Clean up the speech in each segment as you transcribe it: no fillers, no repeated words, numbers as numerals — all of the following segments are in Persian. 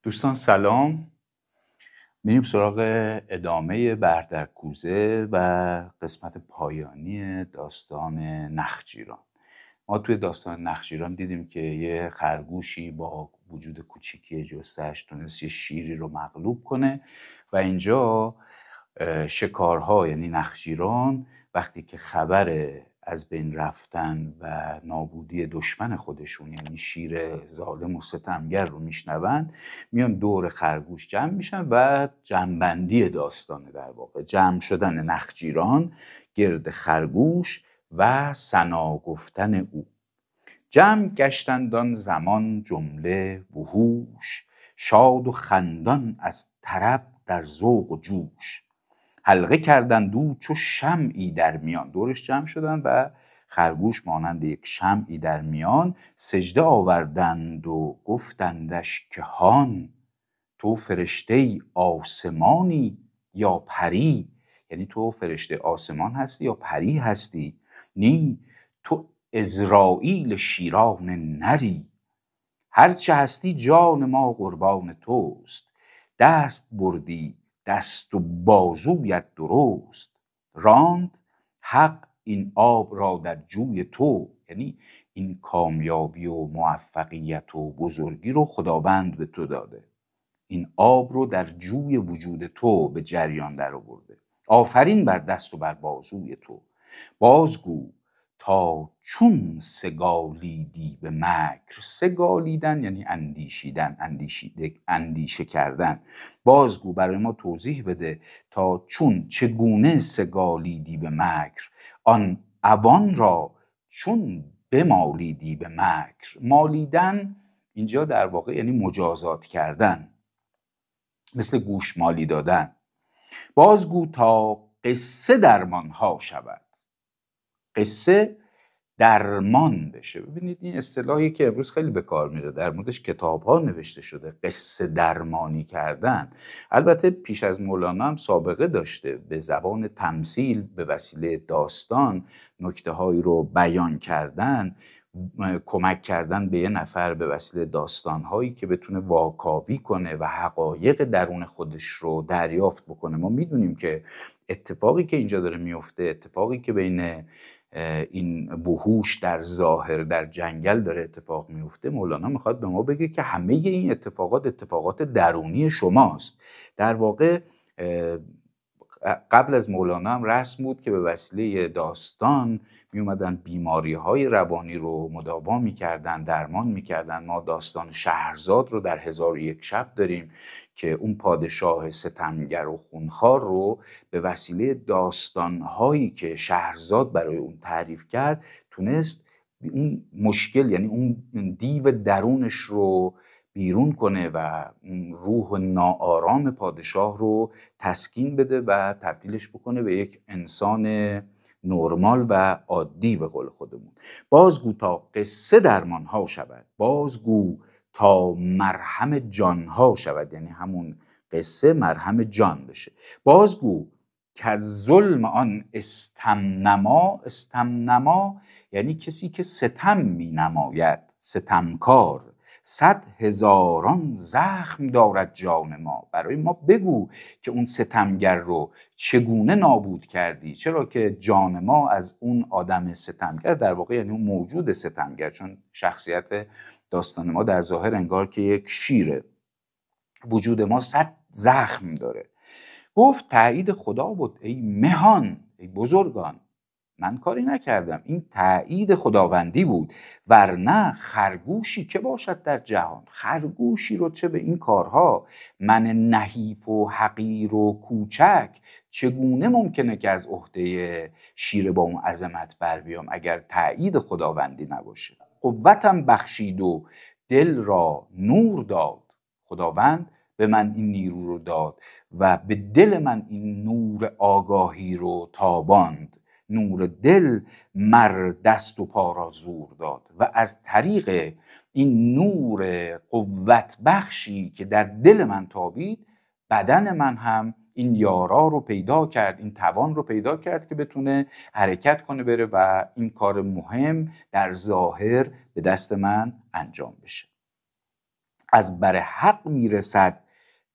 دوستان سلام. میریم سراغ ادامه بردرکوزه و قسمت پایانی داستان نخجیران. ما توی داستان نخجیران دیدیم که یه خرگوشی با وجود کوچیکی جثه‌اش تونست یه شیری رو مغلوب کنه و اینجا شکارها یعنی نخجیران وقتی که خبر از بین رفتن و نابودی دشمن خودشون یعنی شیر ظالم و ستمگر رو میشنوند، میان دور خرگوش جمع میشن و جمع‌بندی داستانه، در واقع جمع شدن نخجیران گرد خرگوش و ثنا گفتن او. جمع گشتند آن زمان جمله وحوش، شاد و خندان از طرب در ذوق و جوش. حلقه کردند او چو شمعی در میان، دورش جمع شدن و خرگوش مانند یک شمعی در میان سجده آوردند و گفتندش که هان، تو فرشته آسمانی یا پری؟ یعنی تو فرشته آسمان هستی یا پری هستی؟ نی، تو عزراییل شیران نری. هرچه هستی جان ما قربان توست، دست بردی دست و بازویت درست. راند حق این آب را در جوی تو، یعنی این کامیابی و موفقیت و بزرگی رو خداوند به تو داده، این آب رو در جوی وجود تو به جریان در آورده. آفرین بر دست و بر بازوی تو. بازگو تا چون سگالیدی به مکر. سگالیدن یعنی اندیشیدن، اندیشه کردن. بازگو برای ما توضیح بده تا چون، چگونه سگالیدی به مکر، آن عوان را چون بمالیدی به مکر. مالیدن اینجا در واقع یعنی مجازات کردن، مثل گوشمالی دادن. بازگو تا قصه درمانها شود. قصه درمان بشه. ببینید این اصطلاحی که امروز خیلی به کار میره، در موردش کتاب ها نوشته شده، قصه درمانی کردن. البته پیش از مولانا هم سابقه داشته، به زبان تمثیل به وسیله داستان نکته هایی رو بیان کردن، کمک کردن به یه نفر به وسیله داستان هایی که بتونه واکاوی کنه و حقایق درون خودش رو دریافت بکنه. ما میدونیم که اتفاقی که اینجا داره میفته، اتفاقی که بین این وحوش در ظاهر در جنگل داره اتفاق میفته، مولانا میخواد به ما بگه که همه این اتفاقات درونی شماست. در واقع قبل از مولانا هم رسم بود که به وسیله داستان می اومدن بیماری های روانی رو مداوا میکردن، درمان میکردن. ما داستان شهرزاد رو در 1001 شب داریم که اون پادشاه ستمگر و خونخوار رو به وسیله داستانهایی که شهرزاد برای اون تعریف کرد تونست اون مشکل، یعنی اون دیو درونش رو بیرون کنه و روح ناآرام پادشاه رو تسکین بده و تبدیلش بکنه به یک انسان نرمال و عادی به قول خودمون. بازگو تا قصه درمانها شود، بازگو تا مرهم جانها شود، یعنی همون قصه مرهم جان بشه. بازگو که ظلم آن استمنما. استمنما یعنی کسی که ستم می نماید، ستمکار. 100,000 زخم دارد جان ما. برای ما بگو که اون ستمگر رو چگونه نابود کردی، چرا که جان ما از اون آدم ستمگر، در واقع یعنی اون موجود ستمگر، چون شخصیت داستان ما در ظاهر انگار که یک شیره، وجود ما 100 زخم داره. گفت تایید خدا بود ای مهان، ای بزرگان، من کاری نکردم، این تایید خداوندی بود. ورنه خرگوشی که باشد در جهان، خرگوشی رو چه به این کارها، من نحیف و حقیر و کوچک، چگونه ممکنه که از عهده شیر با اون عظمت بر بیام اگر تایید خداوندی نباشه. قوتم بخشید و دل را نور داد. خداوند به من این نیرو رو داد و به دل من این نور آگاهی رو تاباند. نور دل مر دست و پا را زور داد. و از طریق این نور قوت بخشی که در دل من تابید، بدن من هم این یارا رو پیدا کرد، این توان رو پیدا کرد که بتونه حرکت کنه بره و این کار مهم در ظاهر به دست من انجام بشه. از بر حق میرسد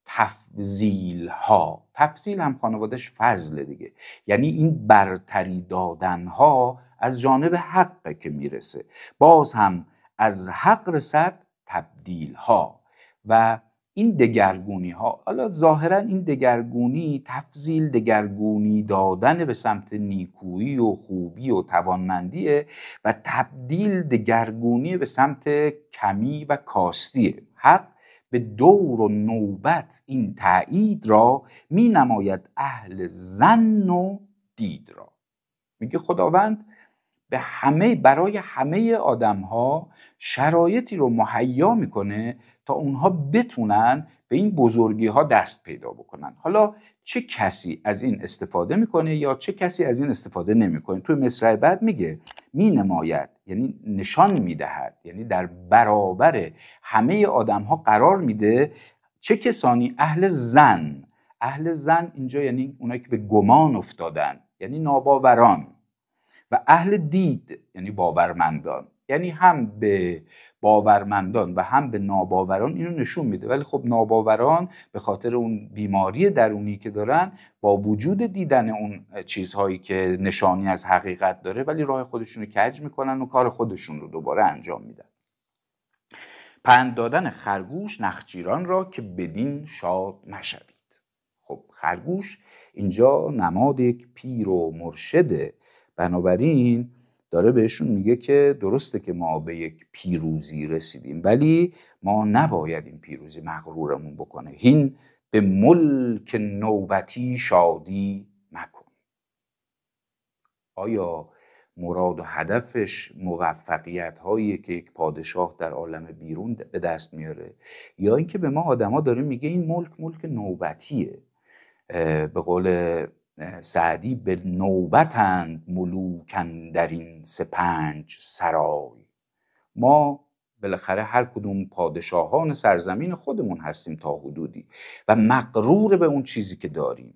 تفضیل ها. تفضیل هم خانوادش فضل دیگه، یعنی این برتری دادن ها از جانب حق که میرسه. باز هم از حق رسد تبدیل ها و این دگرگونی ها. حالا ظاهرا این دگرگونی، تفضیل دگرگونی دادن به سمت نیکویی و خوبی و توانمندیه و تبدیل دگرگونی به سمت کمی و کاستیه. حق به دور و نوبت این تأیید را می نماید اهل ظن و دید را. میگه خداوند به برای همه آدم ها شرایطی رو مهیا میکنه تا اونها بتونن به این بزرگی ها دست پیدا بکنن. حالا چه کسی از این استفاده میکنه یا چه کسی از این استفاده نمیکنه. توی مصرع بعد میگه می نماید، یعنی نشان میدهد، یعنی در برابر همه آدم ها قرار میده چه کسانی؟ اهل ظن. اهل ظن اینجا یعنی اونایی که به گمان افتادن، یعنی ناباوران، و اهل دید یعنی باورمندان. یعنی هم به باورمندان و هم به ناباوران اینو نشون میده. ولی خب ناباوران به خاطر اون بیماری درونی که دارن، با وجود دیدن اون چیزهایی که نشانی از حقیقت داره، ولی راه خودشون رو کج میکنن و کار خودشون رو دوباره انجام میدن. پند دادن خرگوش نخجیران را که بدین شاد نشوید. خب خرگوش اینجا نماد یک پیر و مرشده، بنابراین داره بهشون میگه که درسته که ما به یک پیروزی رسیدیم، ولی ما نباید این پیروزی مغرورمون بکنه. هین به ملک نوبتی شادی مکن. آیا مراد و هدفش موفقیت هایی که یک پادشاه در عالم بیرون به دست میاره، یا اینکه به ما آدما داره میگه این ملک نوبتیه؟ به قول سعدی به نوبتند ملوکن در این 5 سرای. ما بالاخره هر کدوم پادشاهان سرزمین خودمون هستیم تا حدودی و مغرور به اون چیزی که داریم.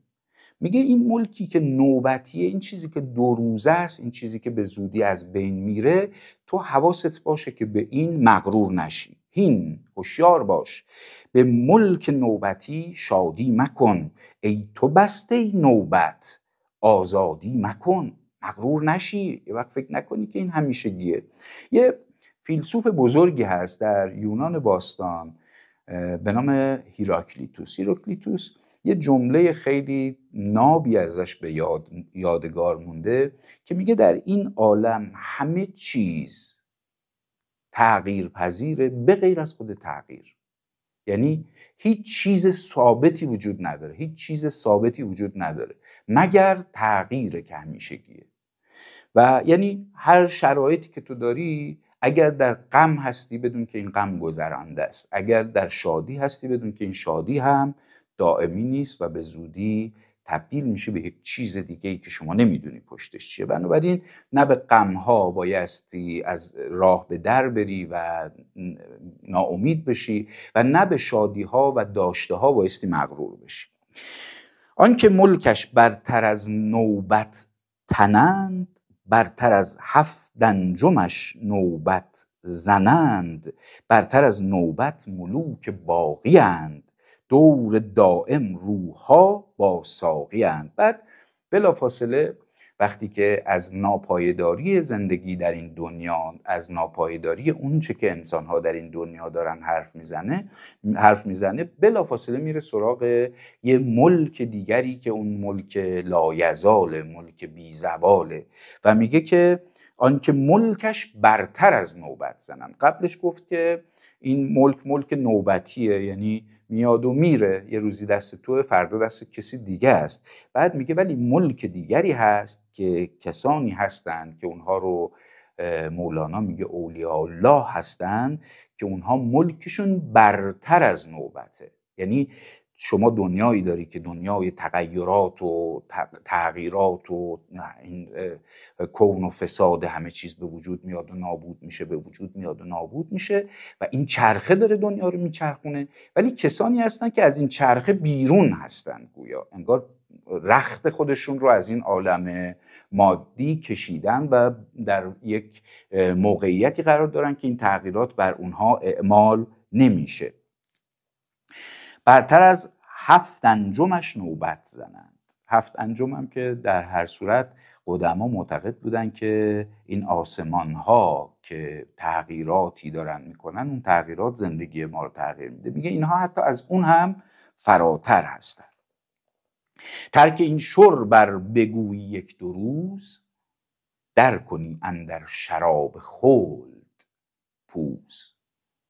میگه این ملکی که نوبتیه، این چیزی که 2 روزه است، این چیزی که به زودی از بین میره، تو حواست باشه که به این مغرور نشی. هین هوشیار باش، به ملک نوبتی شادی مکن، ای تو بسته نوبت آزادی مکن. مغرور نشی، یه وقت فکر نکنی که این همیشگیه. یه فیلسوف بزرگی هست در یونان باستان به نام هیراکلیتوس. هیراکلیتوس یه جمله خیلی نابی ازش به یادگار مونده که میگه در این عالم همه چیز تغییر پذیره به غیر از خود تغییر. یعنی هیچ چیز ثابتی وجود نداره، هیچ چیز ثابتی وجود نداره مگر تغییر که همیشگیه. و یعنی هر شرایطی که تو داری، اگر در غم هستی بدون که این غم گذرانده است، اگر در شادی هستی بدون که این شادی هم دائمی نیست و به زودی تبدیل میشه به یک چیز دیگه‌ای که شما نمیدونی پشتش چیه. بنابراین نه به غم‌ها بایستی از راه به در بری و ناامید بشی و نه به شادی‌ها و داشته‌ها بایستی مغرور بشی. آنکه ملکش برتر از نوبت تنند، برتر از 7 انجمش نوبت زنند، برتر از نوبت ملوک باقی اند، دور دائم روحها با ساقی اند. بعد بلافاصله وقتی که از ناپایداری زندگی در این دنیا، از ناپایداری اون چه که انسان‌ها در این دنیا دارن حرف میزنه، بلافاصله میره سراغ یه ملک دیگری که اون ملک لایزاله، ملک بیزواله، و میگه که آنکه ملکش برتر از نوبت زنند. قبلش گفت که این ملک نوبتیه، یعنی میاد و میره، یه روزی دست توه، فردا دست کسی دیگه است. بعد میگه ولی ملک دیگری هست که کسانی هستند که اونها رو مولانا میگه اولیاء الله هستند، که اونها ملکشون برتر از نوبته. یعنی شما دنیایی داری که دنیای تغییرات و تغییرات و این کون و فساد، همه چیز به وجود میاد و نابود میشه، به وجود میاد و نابود میشه و این چرخه داره دنیا رو میچرخونه. ولی کسانی هستن که از این چرخه بیرون هستن، گویا انگار رخت خودشون رو از این عالم مادی کشیدن و در یک موقعیتی قرار دارن که این تغییرات بر اونها اعمال نمیشه. برتر از 7 انجمش نوبت زنند. 7 انجم هم که در هر صورت قدما معتقد بودن که این آسمان ها که تغییراتی دارن میکنن، اون تغییرات زندگی ما رو تغییر میده. میگه اینها حتی از اون هم فراتر هستن. ترک این شر بر بگویی یک دو روز، در کنی اندر شراب خلد پوز.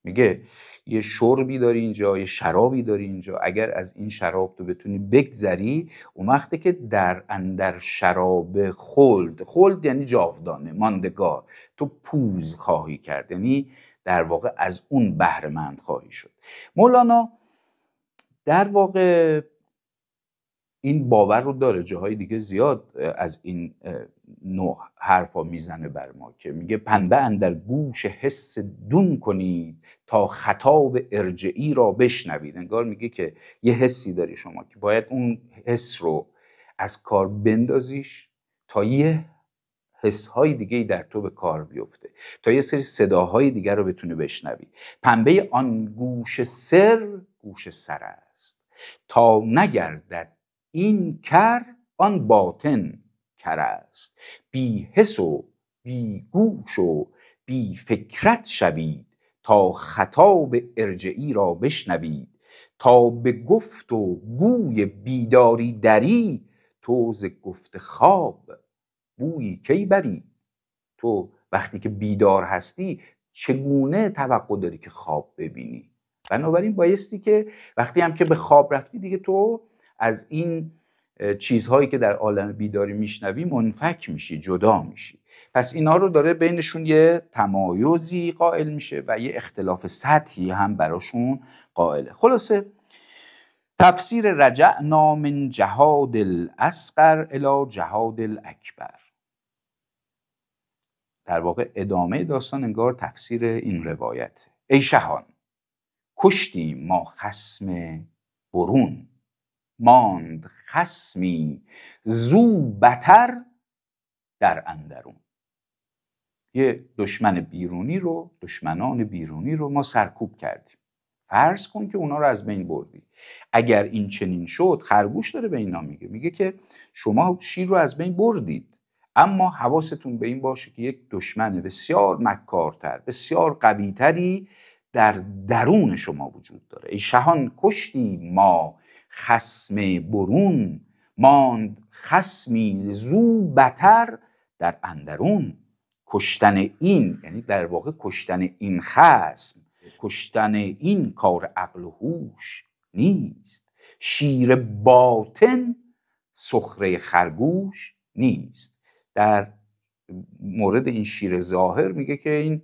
میگه یه شربی داری اینجا، یه شرابی داری اینجا، اگر از این شراب تو بتونی بگذری، اون وقته که در اندر شراب خلد یعنی جاودانه، ماندگار، تو پوز خواهی کرد، یعنی در واقع از اون بهره مند خواهی شد. مولانا در واقع این باور رو داره، جاهای دیگه زیاد از این نوع حرفا میزنه بر ما، که میگه پنبه اندر گوش حس دون کنید تا خطاب ارجعی را بشنوید. انگار میگه که یه حسی داری شما که باید اون حس رو از کار بندازیش تا یه حسهای دیگه در تو به کار بیفته، تا یه سری صداهای دیگر رو بتونی بشنوی. پنبه آن گوش سر گوش سر است، تا نگردد این کر آن باطن کر است. بی حس و بی گوش و بی فکرت شوید تا خطاب ارجعی را بشنوید. تا به گفت و گوی بیداری دری، تو ز گفت خواب بویی کی بری. تو وقتی که بیدار هستی چگونه توقع داری که خواب ببینی؟ بنابراین بایستی که وقتی هم که به خواب رفتی دیگه تو از این چیزهایی که در عالم بیداری میشنوی منفک میشی، جدا میشی. پس اینا رو داره بینشون یه تمایزی قائل میشه و یه اختلاف سطحی هم براشون قائله. خلاصه تفسیر رجعنا من جهاد الاصغر الی جهاد الاکبر، در واقع ادامه داستان انگار تفسیر این روایت. ای شهان کشتیم ما خصم برون، ماند خصمی زو بتر در اندرون. یه دشمنان بیرونی رو ما سرکوب کردیم. فرض کن که اونا رو از بین بردی. اگر این چنین شد، خرگوش داره به اینا میگه که شما شیر رو از بین بردید، اما حواستون به این باشه که یک دشمن بسیار مکارتر، بسیار قویتری در درون شما وجود داره. ای شهان کشتیم ما خصم برون، ماند خصمی زو بتر در اندرون. کشتن این یعنی در واقع کشتن این خصم، کشتن این کار عقل و هوش نیست. شیر باطن سخره خرگوش نیست. در مورد این شیر ظاهر میگه که این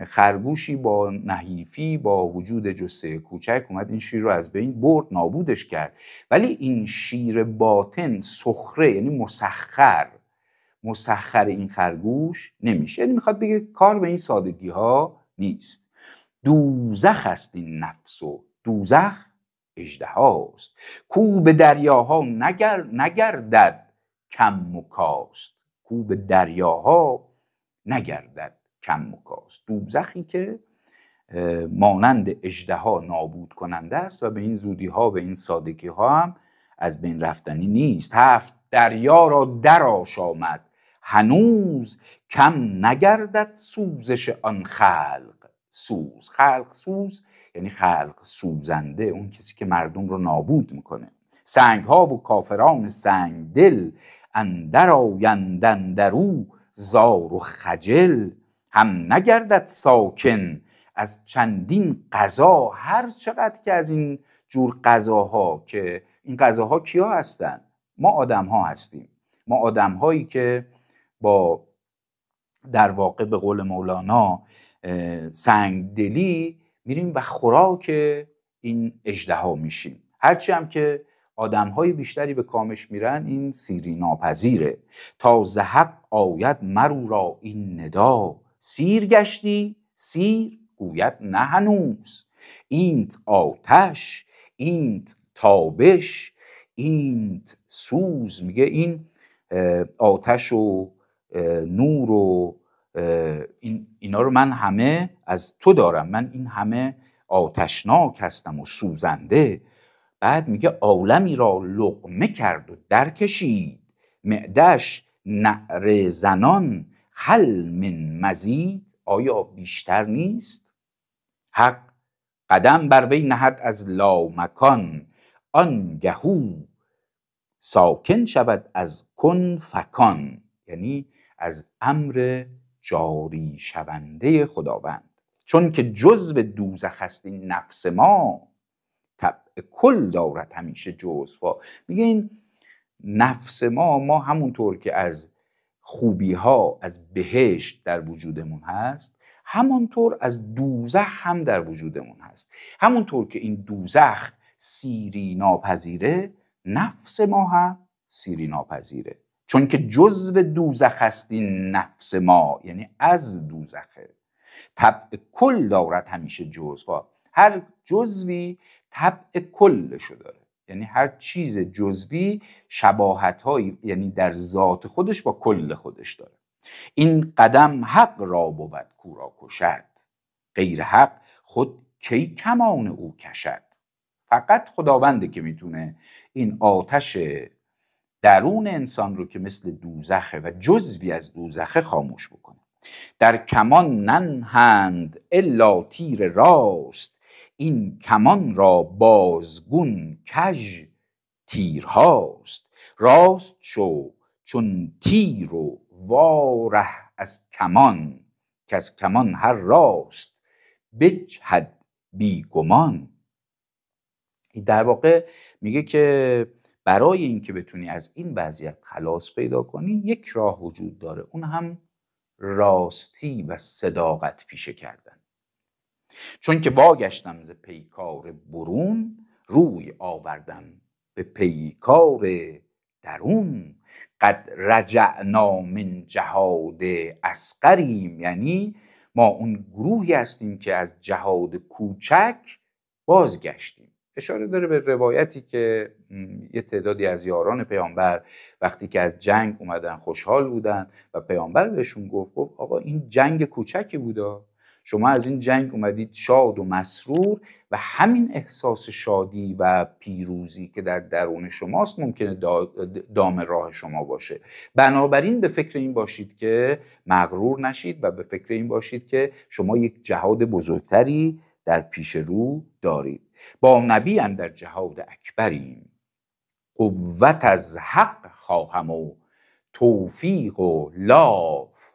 خرگوشی با نحیفی، با وجود جثه کوچک اومد این شیر رو از بین برد، نابودش کرد. ولی این شیر باطن سخره یعنی مسخر این خرگوش نمیشه. یعنی میخواد بگه کار به این سادگی ها نیست. دوزخ است این نفس و دوزخ اژدهاست، کو به دریاها نگردد کم و کاست. کو به دریاها نگردد کم و کاست. دوزخی که مانند اژدها نابود کننده است و به این زودی ها و این سادگی ها هم از بین رفتنی نیست. 7 دریا را در آشامد هنوز، کم نگردد سوزش آن خلق سوز. خلق سوز یعنی خلق سوزنده، اون کسی که مردم رو نابود میکنه. سنگ ها و کافران سنگ دل، اندر آیند اندرو زار و خجل. هم نگردد ساکن از چندین قضا. هر چقدر که از این جور قضاها، که این قضاها کیا هستن؟ ما آدم ها هستیم. ما آدم هایی که با در واقع به قول مولانا سنگدلی میریم و خوراک این اژدها میشیم. هرچی هم که آدم های بیشتری به کامش میرن این سیری ناپذیره. تا ز حق آید مرو را این ندا، سیر گشتی سیر گوید نه هنوز. اینت آتش اینت تابش اینت سوز. میگه این آتش و نور و اینا رو من همه از تو دارم، من این همه آتشناک هستم و سوزنده. بعد میگه عالمی را لقمه کرد و درکشید، معده‌اش نعره زنان هل من مزید. آیا بیشتر نیست؟ حق قدم بر وی نهد از لامکان، آنگهو ساکن شود از کن فکان. یعنی از امر جاری شونده خداوند. چون که جزو دوزخ است این نفس ما، طبع کل دارد همیشه جزوا. میگه این نفس ما همونطور که از خوبی ها از بهشت در وجودمون هست، همونطور از دوزخ هم در وجودمون هست. همونطور که این دوزخ سیری ناپذیره، نفس ما هم سیری ناپذیره. چون که جزو دوزخ است این نفس ما، یعنی از دوزخه. طبع کل دارد همیشه جزوا. هر جزوی طبع کلشو داره، یعنی هر چیز جزوی شباهت هایی، یعنی در ذات خودش با کل خودش داره. این قدم حق را بود کورا کشد، غیر حق خود کی کمان او کشد. فقط خداونده که میتونه این آتش درون انسان رو که مثل دوزخه و جزوی از دوزخه خاموش بکنه. در کمان ننهند الا تیر راست، این کمان را بازگون کژ تیرهاست. راست شو چون تیر و واره از کمان، که از کمان هر راست بجهد بی گمان. در واقع میگه که برای اینکه بتونی از این وضعیت خلاص پیدا کنی، یک راه وجود داره، اون هم راستی و صداقت پیشه کردن. چون که واگشتم ز پیکار برون، روی آوردم به پیکار درون. قد رجعنا من جهاد اصغریم، یعنی ما اون گروهی هستیم که از جهاد کوچک بازگشتیم. اشاره داره به روایتی که یه تعدادی از یاران پیامبر وقتی که از جنگ اومدن خوشحال بودن و پیامبر بهشون گفت آقا این جنگ کوچکی بودا، شما از این جنگ اومدید شاد و مسرور و همین احساس شادی و پیروزی که در درون شماست ممکنه دام راه شما باشه. بنابراین به فکر این باشید که مغرور نشید و به فکر این باشید که شما یک جهاد بزرگتری در پیش رو دارید. با نبی اندر جهاد اکبریم، قوت از حق خواهم و توفیق و لاف.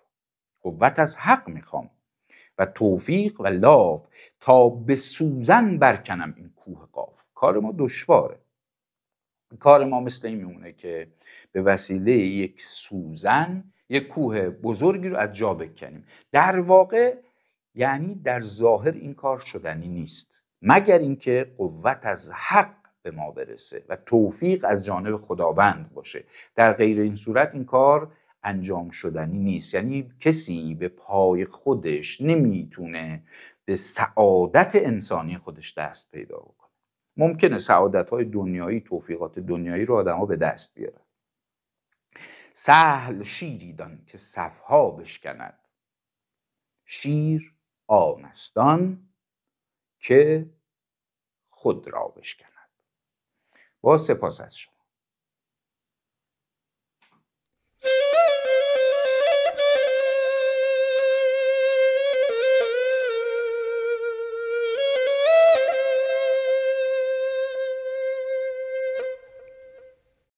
قوت از حق میخوام و توفیق و لاف، تا به سوزن برکنم این کوه قاف. کار ما دشواره. کار ما مثل این میمونه که به وسیله یک سوزن یک کوه بزرگی رو از جا بکنیم. در واقع یعنی در ظاهر این کار شدنی نیست، مگر اینکه قوت از حق به ما برسه و توفیق از جانب خداوند باشه. در غیر این صورت این کار انجام شدنی نیست. یعنی کسی به پای خودش نمیتونه به سعادت انسانی خودش دست پیدا بکنه. ممکنه سعادت‌های دنیایی، توفیقات دنیایی رو آدم‌ها به دست بیارن. سهل شیری دان که صفها بشکند، شیر آنستان که خود را بشکند. با سپاس از شما.